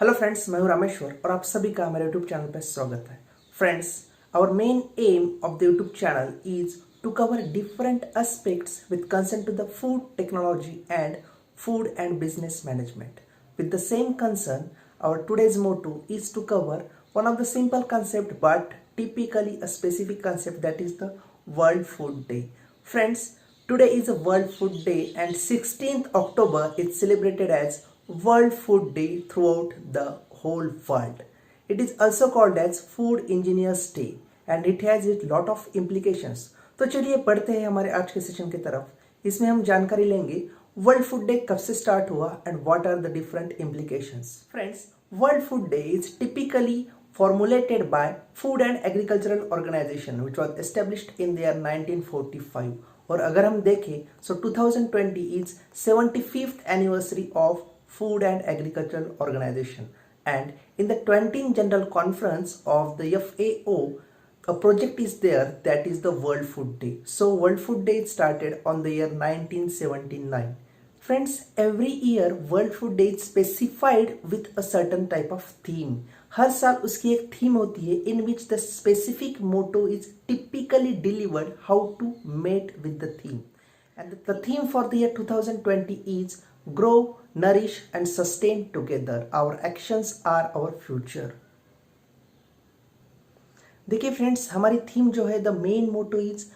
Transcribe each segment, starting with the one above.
Hello friends, मैं हूं रामेश्वर और आप सभी का मेरे यूट्यूब चैनल पर स्वागत है। Friends, our main aim of the YouTube channel is to cover different aspects with concern to the food technology and food and business management. With the same concern, our today's motto is to cover one of the simple concept but typically a specific concept, that is the World Food Day. Friends, today is a World Food Day and 16th October is celebrated as World Food Day throughout the whole world. It is also called as Food Engineers Day and it has a lot of implications. तो चलिए बढ़ते हैं हमारे आज के session की तरफ। इसमें हम जानकारी लेंगे वर्ल्ड फूड डे कब से स्टार्ट हुआ and what are the different implications. Friends, world food day is typically formulated by Food and Agricultural Organization which was established in the year 1945. और अगर हम देखें so 2020 is 75th anniversary of Food and Agricultural Organization, and in the 20th General Conference of the FAO a project is there, that is the World Food Day. So World Food Day started on the year 1979. Friends, every year World Food Day is specified with a certain type of theme. हर साल उसकी एक theme होती है in which the specific motto is typically delivered how to mate with the theme. And the theme for the year 2020 is grow, nourish and sustain together. Our actions are our future. देखिए friends, हमारी theme जो है the main motto is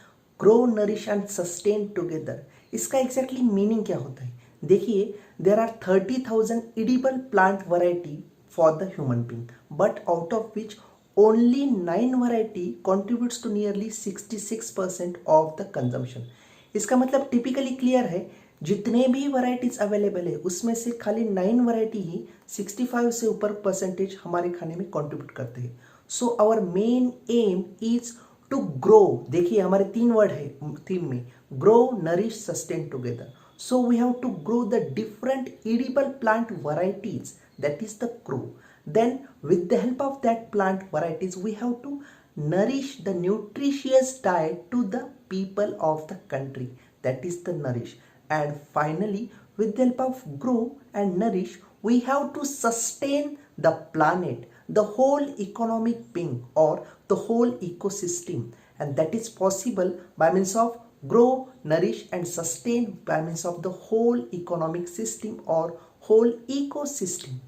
grow, nourish and sustain together. इसका exactly meaning क्या होता है? देखिए, there are 30,000 edible plant variety for the human being, but out of which only 9 variety contributes to nearly 66% of the consumption. इसका मतलब typically clear है, जितने भी वैरायटीज अवेलेबल है उसमें से खाली 9 वैरायटी ही 65 से ऊपर परसेंटेज हमारे खाने में कॉन्ट्रीब्यूट करते हैं। So our main aim is to grow. देखिए, हमारे 3 वर्ड है थीम में, grow, nourish, sustain together. So we have to grow the different edible plant varieties, that is the grow. Then with the help of that plant varieties we have to nourish the nutritious diet to the people of the country, that is the nourish. And finally, with the help of grow and nourish we have to sustain the planet, the whole economic being or the whole ecosystem, and that is possible by means of grow, nourish and sustain by means of the whole economic system or whole ecosystem.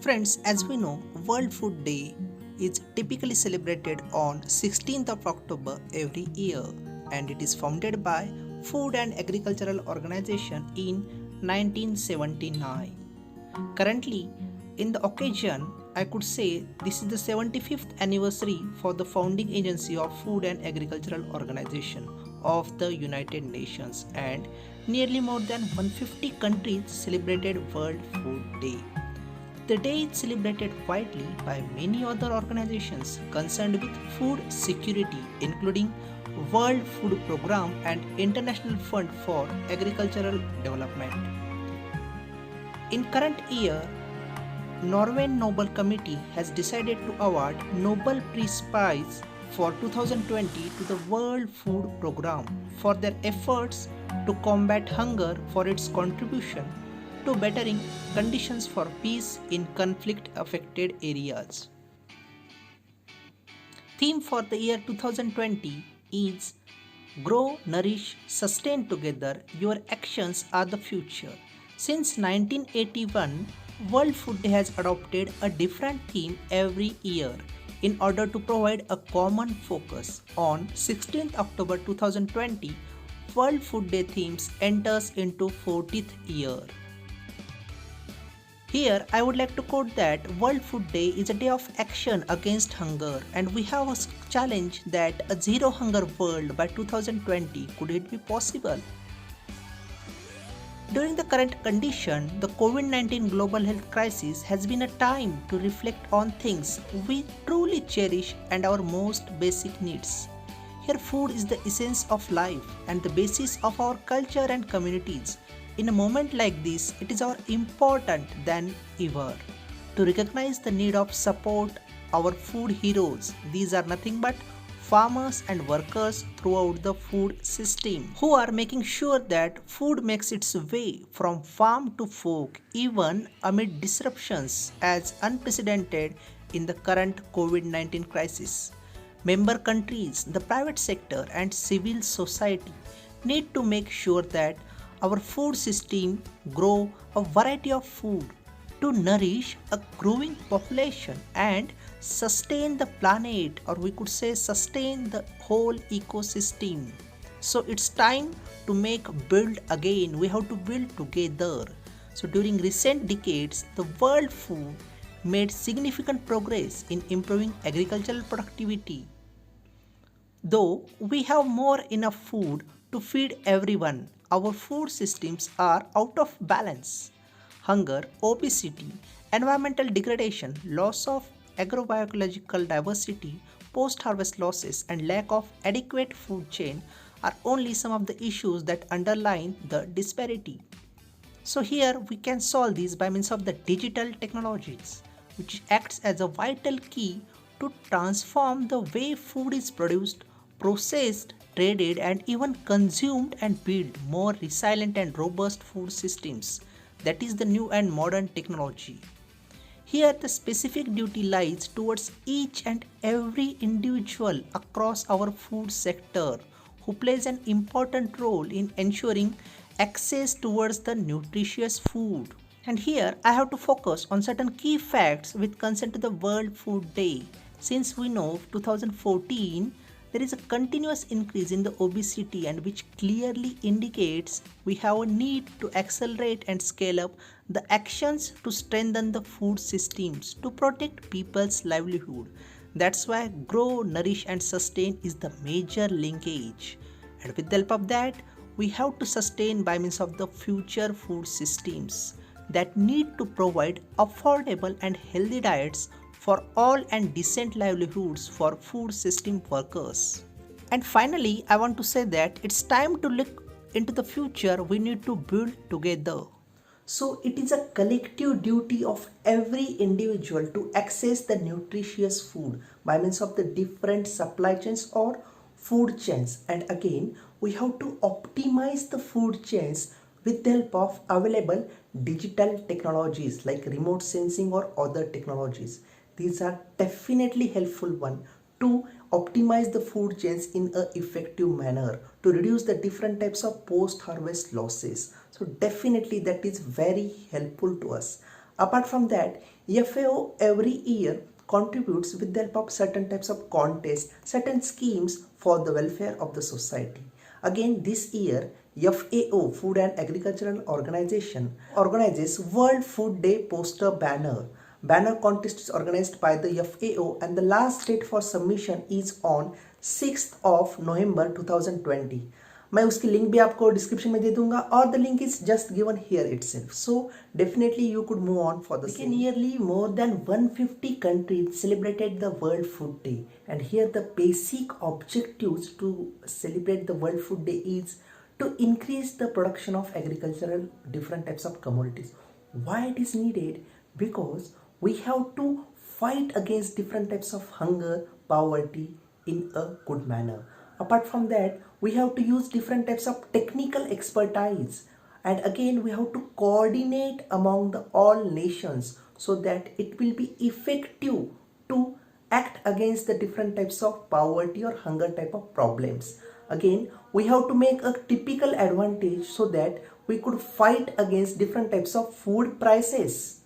Friends, as we know, World Food Day is typically celebrated on 16th of October every year, and it is founded by Food and Agricultural Organization in 1979. Currently, in the occasion, I could say this is the 75th anniversary for the founding agency of Food and Agricultural Organization of the United Nations, and nearly more than 150 countries celebrated World Food Day. The day is celebrated widely by many other organizations concerned with food security, including World Food Programme and International Fund for Agricultural Development. In current year, Norwegian Nobel Committee has decided to award Nobel Peace Prize for 2020 to the World Food Programme for their efforts to combat hunger for its contribution to bettering conditions for peace in conflict-affected areas. Theme for the year 2020 is Grow, Nourish, Sustain Together. Your actions are the future. Since 1981, World Food Day has adopted a different theme every year in order to provide a common focus. On 16th October 2020, World Food Day themes enters into 40th year. Here, I would like to quote that World Food Day is a day of action against hunger, and we have a challenge that a zero hunger world by 2020. Could it be possible? During the current condition, the COVID-19 global health crisis has been a time to reflect on things we truly cherish and our most basic needs. Here, food is the essence of life and the basis of our culture and communities. In a moment like this, it is more important than ever to recognize the need of support our food heroes. These are nothing but farmers and workers throughout the food system who are making sure that food makes its way from farm to fork even amid disruptions as unprecedented in the current COVID-19 crisis. Member countries, the private sector, and civil society need to make sure that our food system grow a variety of food to nourish a growing population and sustain the planet, or we could say sustain the whole ecosystem. So it's time to make build again. We have to build together. So during recent decades, the world food made significant progress in improving agricultural productivity. Though we have more enough food to feed everyone, our food systems are out of balance. Hunger, obesity, environmental degradation, loss of agrobiological diversity, post harvest losses, and lack of adequate food chain are only some of the issues that underline the disparity. So here we can solve these by means of the digital technologies, which acts as a vital key to transform the way food is produced, processed, traded, and even consumed and build more resilient and robust food systems. That is the new and modern technology. Here, the specific duty lies towards each and every individual across our food sector who plays an important role in ensuring access towards the nutritious food. And here, I have to focus on certain key facts with concern to the World Food Day. Since we know 2014, there is a continuous increase in the obesity, and which clearly indicates we have a need to accelerate and scale up the actions to strengthen the food systems to protect people's livelihood. That's why grow, nourish, and sustain is the major linkage. And with the help of that, we have to sustain by means of the future food systems that need to provide affordable and healthy diets for all and decent livelihoods for food system workers. And finally, I want to say that it's time to look into the future. We need to build together. So it is a collective duty of every individual to access the nutritious food by means of the different supply chains or food chains. And again, we have to optimize the food chains with the help of available digital technologies like remote sensing or other technologies. These are definitely helpful one to optimize the food chains in a effective manner to reduce the different types of post-harvest losses. So definitely that is very helpful to us. Apart from that, FAO every year contributes with the help of certain types of contests, certain schemes for the welfare of the society. Again, this year, FAO, Food and Agricultural Organization, organizes World Food Day poster banner. Banner contest is organized by the FAO and the last date for submission is on 6th of November 2020. मैं उसकी link भी आपको description में दे दूंगा और the link is just given here itself. So definitely you could move on for the same. Nearly more than 150 countries celebrated the World Food Day, and here the basic objectives to celebrate the World Food Day is to increase the production of agricultural different types of commodities. Why it is needed? Because we have to fight against different types of hunger, poverty in a good manner. Apart from that, we have to use different types of technical expertise, and again we have to coordinate among the all nations so that it will be effective to act against the different types of poverty or hunger type of problems. Again, we have to make a typical advantage so that we could fight against different types of food prices.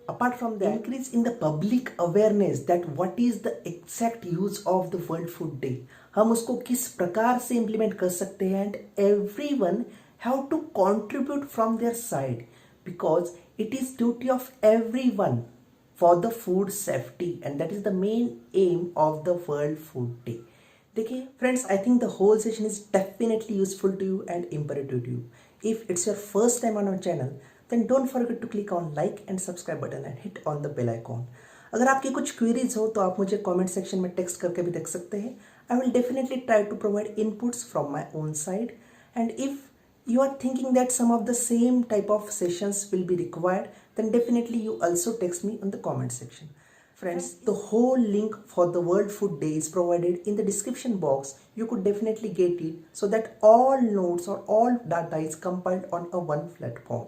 Apart from that, increase in the public awareness that what is the exact use of the World Food Day. हम उसको किस प्रकार से implement कर सकते हैं, and everyone have to contribute from their side because it is duty of everyone for the food safety, and that is the main aim of the World Food Day. देखिए friends, I think the whole session is definitely useful to you and imperative to you. If it's your first time on our channel, then don't forget to click on like and subscribe button and hit on the bell icon. अगर आपकी कुछ queries हो तो आप मुझे comment section में text करके भी देख सकते हैं. I will definitely try to provide inputs from my own side, and if you are thinking that some of the same type of sessions will be required, then definitely you also text me on the comment section. Friends, the whole link for the World Food Day is provided in the description box. You could definitely get it so that all notes or all data is compiled on a one platform.